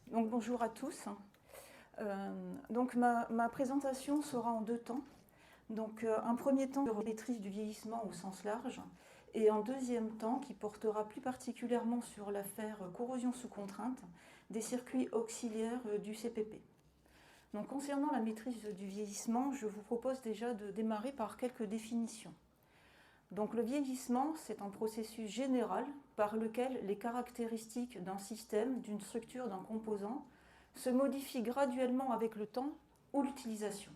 Donc bonjour à tous. Donc ma présentation sera en deux temps. Donc un premier temps sur la maîtrise du vieillissement au sens large et un deuxième temps qui portera plus particulièrement sur l'affaire corrosion sous contrainte des circuits auxiliaires du CPP. Donc concernant la maîtrise du vieillissement, je vous propose déjà de démarrer par quelques définitions. Donc le vieillissement, c'est un processus général par lequel les caractéristiques d'un système, d'une structure, d'un composant se modifient graduellement avec le temps ou l'utilisation.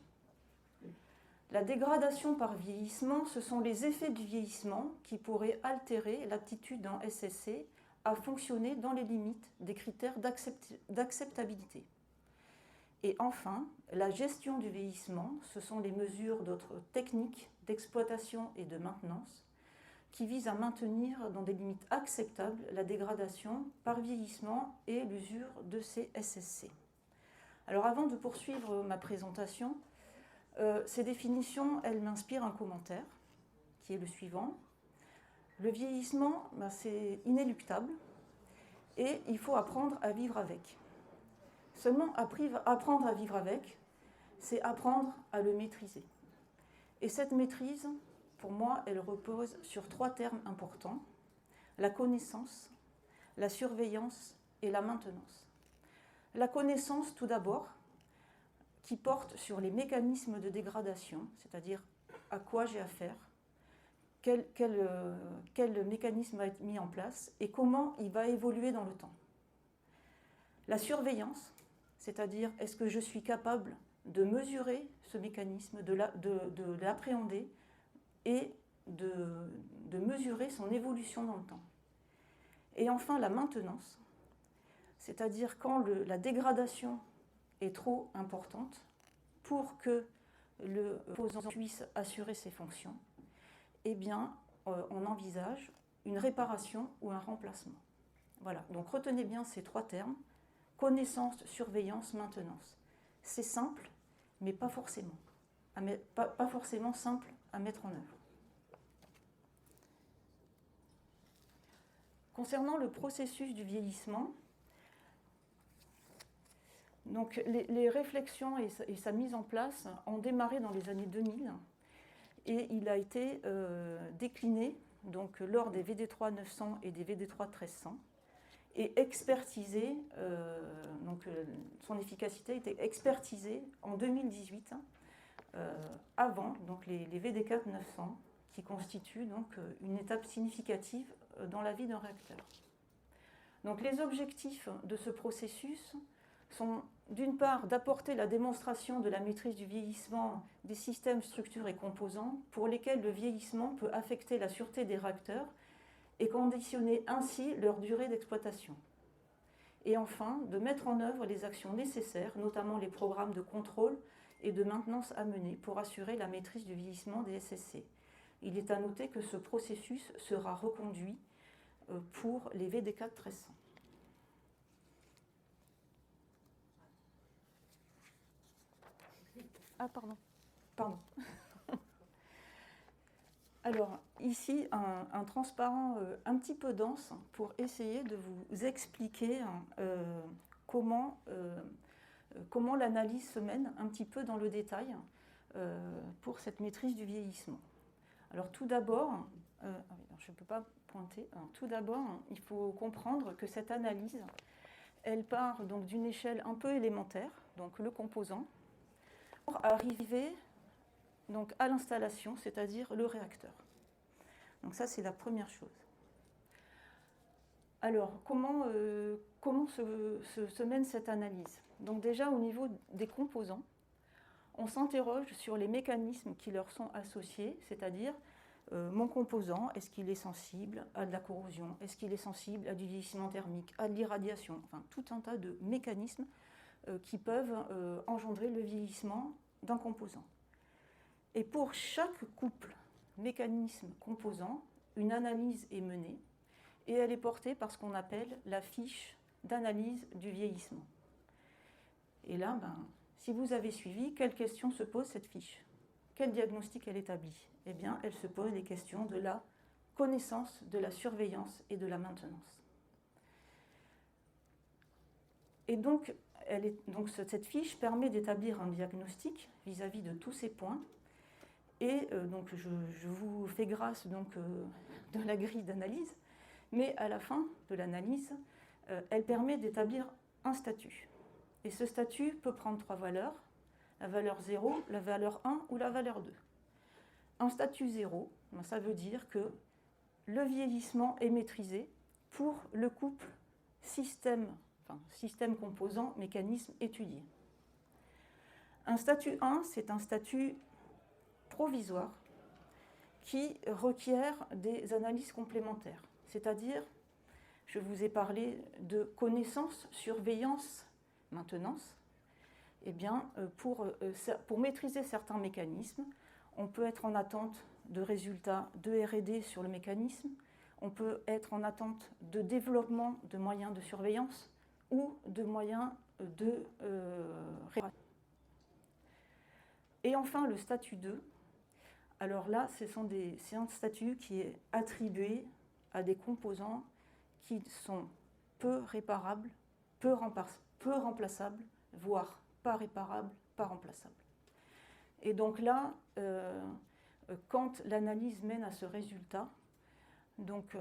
La dégradation par vieillissement, ce sont les effets du vieillissement qui pourraient altérer l'aptitude d'un SSC à fonctionner dans les limites des critères d'acceptabilité. Et enfin, la gestion du vieillissement, ce sont les mesures d'autres techniques d'exploitation et de maintenance qui visent à maintenir dans des limites acceptables la dégradation par vieillissement et l'usure de ces SSC. Alors avant de poursuivre ma présentation, ces définitions, elles m'inspirent un commentaire qui est le suivant. Le vieillissement, c'est inéluctable et il faut apprendre à vivre avec. Seulement, apprendre à vivre avec, c'est apprendre à le maîtriser. Et cette maîtrise, pour moi, elle repose sur trois termes importants, la connaissance, la surveillance et la maintenance. La connaissance, tout d'abord, qui porte sur les mécanismes de dégradation, c'est-à-dire à quoi j'ai affaire, quel mécanisme va être mis en place et comment il va évoluer dans le temps. La surveillance, c'est-à-dire est-ce que je suis capable de mesurer ce mécanisme, de l'appréhender et de mesurer son évolution dans le temps. Et enfin la maintenance, c'est-à-dire quand la dégradation est trop importante pour que le composant puisse assurer ses fonctions, eh bien on envisage une réparation ou un remplacement. Voilà, donc retenez bien ces trois termes. Connaissance, surveillance, maintenance. C'est simple, mais pas forcément. Pas forcément simple à mettre en œuvre. Concernant le processus du vieillissement, donc les réflexions et sa mise en place ont démarré dans les années 2000 et il a été décliné donc, lors des VD3 900 et des VD3 1300. Et expertisé, son efficacité a été expertisée en 2018, avant donc les VD4 900, qui constituent donc une étape significative dans la vie d'un réacteur. Donc les objectifs de ce processus sont d'une part d'apporter la démonstration de la maîtrise du vieillissement des systèmes, structures et composants pour lesquels le vieillissement peut affecter la sûreté des réacteurs et conditionner ainsi leur durée d'exploitation. Et enfin, de mettre en œuvre les actions nécessaires, notamment les programmes de contrôle et de maintenance à mener pour assurer la maîtrise du vieillissement des SSC. Il est à noter que ce processus sera reconduit pour les VD4 1300. Ah, pardon. Alors, ici, un transparent un petit peu dense pour essayer de vous expliquer comment l'analyse se mène un petit peu dans le détail pour cette maîtrise du vieillissement. Alors, tout d'abord, je ne peux pas pointer. Alors, tout d'abord, il faut comprendre que cette analyse, elle part donc d'une échelle un peu élémentaire, donc le composant, pour arriver donc à l'installation, c'est-à-dire le réacteur. Donc ça, c'est la première chose. Alors, comment se mène cette analyse? Donc déjà, au niveau des composants, on s'interroge sur les mécanismes qui leur sont associés, c'est-à-dire mon composant, est-ce qu'il est sensible à de la corrosion? Est-ce qu'il est sensible à du vieillissement thermique, à de l'irradiation? Enfin, tout un tas de mécanismes qui peuvent engendrer le vieillissement d'un composant. Et pour chaque couple mécanisme-composant, une analyse est menée et elle est portée par ce qu'on appelle la fiche d'analyse du vieillissement. Et là, si vous avez suivi, quelle question se pose cette fiche? Quel diagnostic elle établit? Eh bien, elle se pose les questions de la connaissance, de la surveillance et de la maintenance. Et donc, cette fiche permet d'établir un diagnostic vis-à-vis de tous ces points. Et donc, je vous fais grâce donc, de la grille d'analyse, mais à la fin de l'analyse, elle permet d'établir un statut. Et ce statut peut prendre 3 valeurs, la valeur 0, la valeur 1 ou la valeur 2. Un statut 0, ça veut dire que le vieillissement est maîtrisé pour le couple système composant, mécanisme étudié. Un statut 1, c'est un statut provisoire qui requiert des analyses complémentaires. C'est-à-dire, je vous ai parlé de connaissance, surveillance, maintenance. Eh bien, pour maîtriser certains mécanismes, on peut être en attente de résultats de R&D sur le mécanisme, on peut être en attente de développement de moyens de surveillance ou de moyens de réparation. Et enfin, le statut 2. Alors là, c'est un statut qui est attribué à des composants qui sont peu réparables, peu remplaçables, voire pas réparables, pas remplaçables. Et donc là, quand l'analyse mène à ce résultat, donc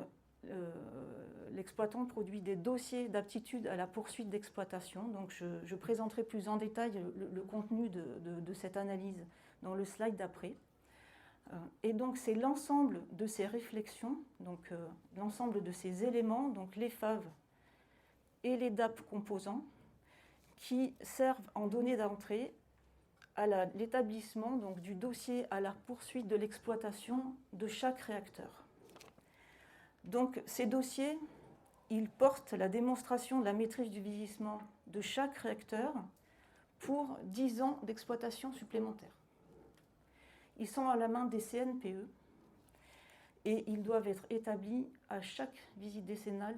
l'exploitant produit des dossiers d'aptitude à la poursuite d'exploitation. Donc je présenterai plus en détail le contenu de cette analyse dans le slide d'après. Et donc c'est l'ensemble de ces réflexions, donc l'ensemble de ces éléments, donc les FAV et les DAP composants, qui servent en données d'entrée à l'établissement donc, du dossier à la poursuite de l'exploitation de chaque réacteur. Donc ces dossiers, ils portent la démonstration de la maîtrise du vieillissement de chaque réacteur pour 10 ans d'exploitation supplémentaire. Ils sont à la main des CNPE et ils doivent être établis à chaque visite décennale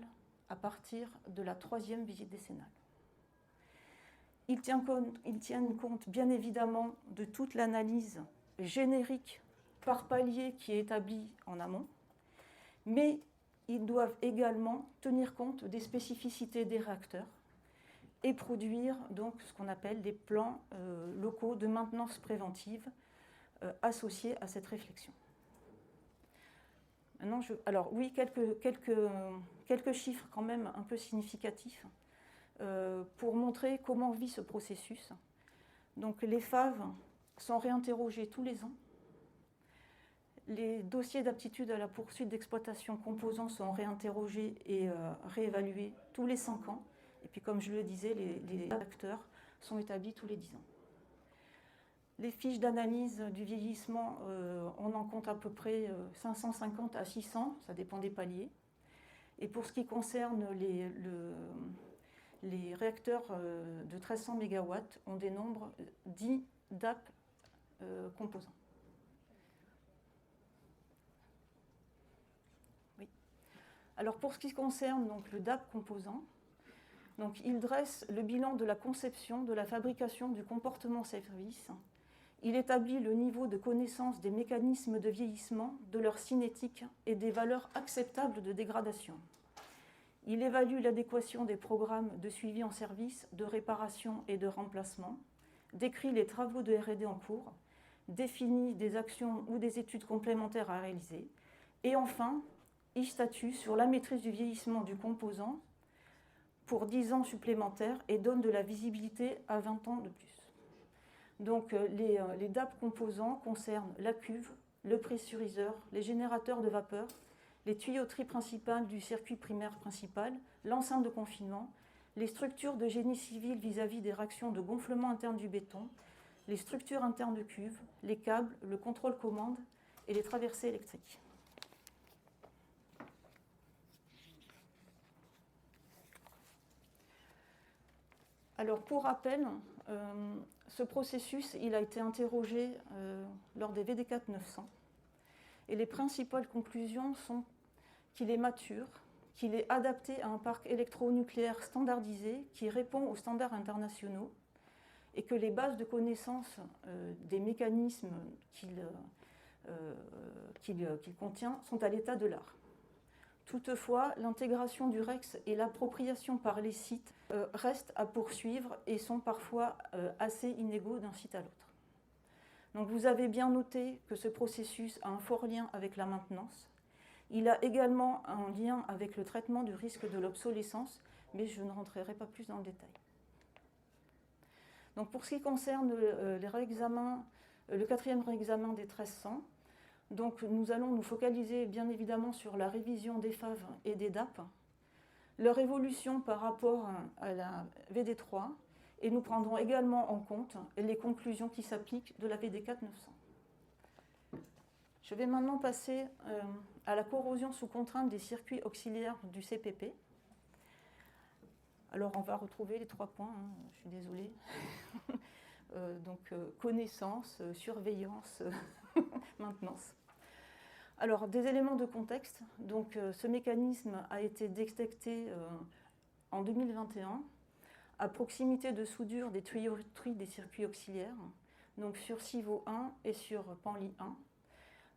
à partir de la 3e visite décennale. Ils tiennent compte bien évidemment de toute l'analyse générique par palier qui est établie en amont, mais ils doivent également tenir compte des spécificités des réacteurs et produire donc ce qu'on appelle des plans locaux de maintenance préventive associés à cette réflexion. Maintenant, alors oui, quelques chiffres quand même un peu significatifs pour montrer comment vit ce processus. Donc les FAV sont réinterrogés tous les ans. Les dossiers d'aptitude à la poursuite d'exploitation composants sont réinterrogés et réévalués tous les 5 ans. Et puis comme je le disais, les acteurs sont établis tous les 10 ans. Les fiches d'analyse du vieillissement, on en compte à peu près 550 à 600, ça dépend des paliers. Et pour ce qui concerne les réacteurs de 1300 MW, on dénombre 10 DAP composants. Oui. Alors pour ce qui concerne donc, le DAP composant, donc, il dresse le bilan de la conception, de la fabrication, du comportement service. Il établit le niveau de connaissance des mécanismes de vieillissement, de leur cinétique et des valeurs acceptables de dégradation. Il évalue l'adéquation des programmes de suivi en service, de réparation et de remplacement, décrit les travaux de R&D en cours, définit des actions ou des études complémentaires à réaliser, et enfin, il statue sur la maîtrise du vieillissement du composant pour 10 ans supplémentaires et donne de la visibilité à 20 ans de plus. Donc les DAP composants concernent la cuve, le pressuriseur, les générateurs de vapeur, les tuyauteries principales du circuit primaire principal, l'enceinte de confinement, les structures de génie civil vis-à-vis des réactions de gonflement interne du béton, les structures internes de cuve, les câbles, le contrôle commande et les traversées électriques. Alors pour rappel, ce processus il a été interrogé lors des VD4 900 et les principales conclusions sont qu'il est mature, qu'il est adapté à un parc électronucléaire standardisé qui répond aux standards internationaux et que les bases de connaissances des mécanismes qu'il contient sont à l'état de l'art. Toutefois, l'intégration du REX et l'appropriation par les sites restent à poursuivre et sont parfois assez inégaux d'un site à l'autre. Donc vous avez bien noté que ce processus a un fort lien avec la maintenance. Il a également un lien avec le traitement du risque de l'obsolescence, mais je ne rentrerai pas plus dans le détail. Donc pour ce qui concerne le quatrième réexamen des 1300, donc nous allons nous focaliser bien évidemment sur la révision des FAV et des DAP, leur évolution par rapport à la VD3, et nous prendrons également en compte les conclusions qui s'appliquent de la VD4 900. Je vais maintenant passer à la corrosion sous contrainte des circuits auxiliaires du CPP. Alors on va retrouver les 3 points, hein, je suis désolée. Connaissance, surveillance, maintenance. Alors, des éléments de contexte. Donc, ce mécanisme a été détecté en 2021 à proximité de soudure des tuyauteries des circuits auxiliaires, donc sur CIVO 1 et sur Panly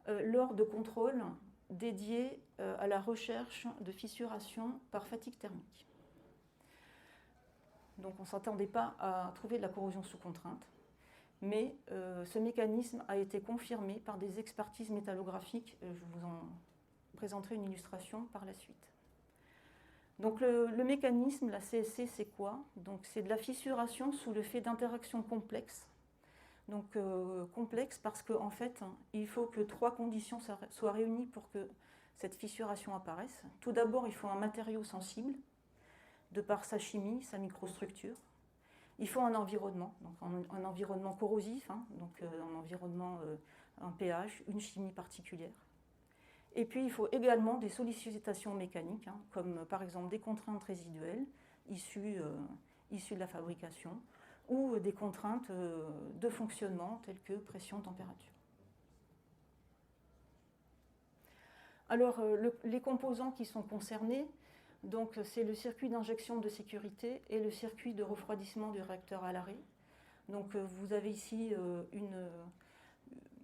1, lors de contrôles dédiés à la recherche de fissuration par fatigue thermique. Donc, on ne s'attendait pas à trouver de la corrosion sous contrainte. Mais ce mécanisme a été confirmé par des expertises métallographiques. Je vous en présenterai une illustration par la suite. Donc le mécanisme, la CSC, c'est quoi? Donc c'est de la fissuration sous le fait d'interactions complexes. Donc complexe parce qu'en fait, il faut que 3 conditions soient réunies pour que cette fissuration apparaisse. Tout d'abord, il faut un matériau sensible, de par sa chimie, sa microstructure. Il faut un environnement, donc un environnement corrosif, hein, donc un environnement, un pH, une chimie particulière. Et puis il faut également des sollicitations mécaniques, hein, comme par exemple des contraintes résiduelles issues de la fabrication, ou des contraintes de fonctionnement telles que pression, température. Alors les composants qui sont concernés, donc c'est le circuit d'injection de sécurité et le circuit de refroidissement du réacteur à l'arrêt. Donc vous avez ici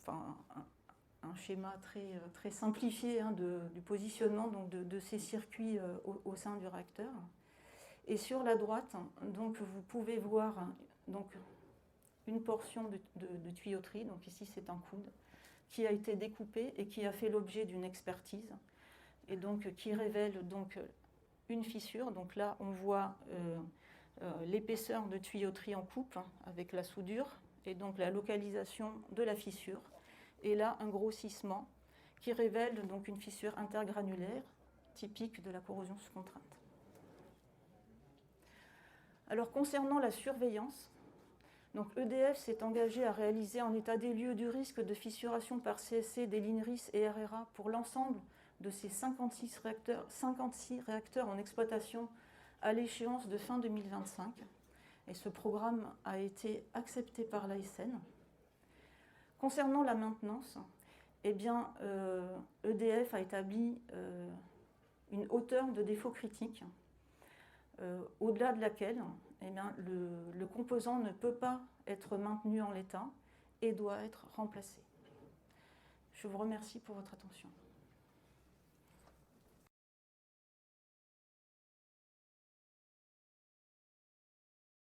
un schéma très simplifié, hein, du positionnement donc, de ces circuits au sein du réacteur. Et sur la droite, donc, vous pouvez voir donc, une portion de tuyauterie, donc ici c'est un coude, qui a été découpé et qui a fait l'objet d'une expertise, et donc qui révèle donc, une fissure. Donc là, on voit l'épaisseur de tuyauterie en coupe, hein, avec la soudure, et donc la localisation de la fissure. Et là, un grossissement qui révèle donc une fissure intergranulaire typique de la corrosion sous contrainte. Alors, concernant la surveillance, donc EDF s'est engagé à réaliser un état des lieux du risque de fissuration par CSC des lignes RIS et RRA pour l'ensemble de ces 56 réacteurs en exploitation à l'échéance de fin 2025. Et ce programme a été accepté par l'ASN. Concernant la maintenance, eh bien, EDF a établi une hauteur de défaut critique, au-delà de laquelle eh bien, le composant ne peut pas être maintenu en l'état et doit être remplacé. Je vous remercie pour votre attention.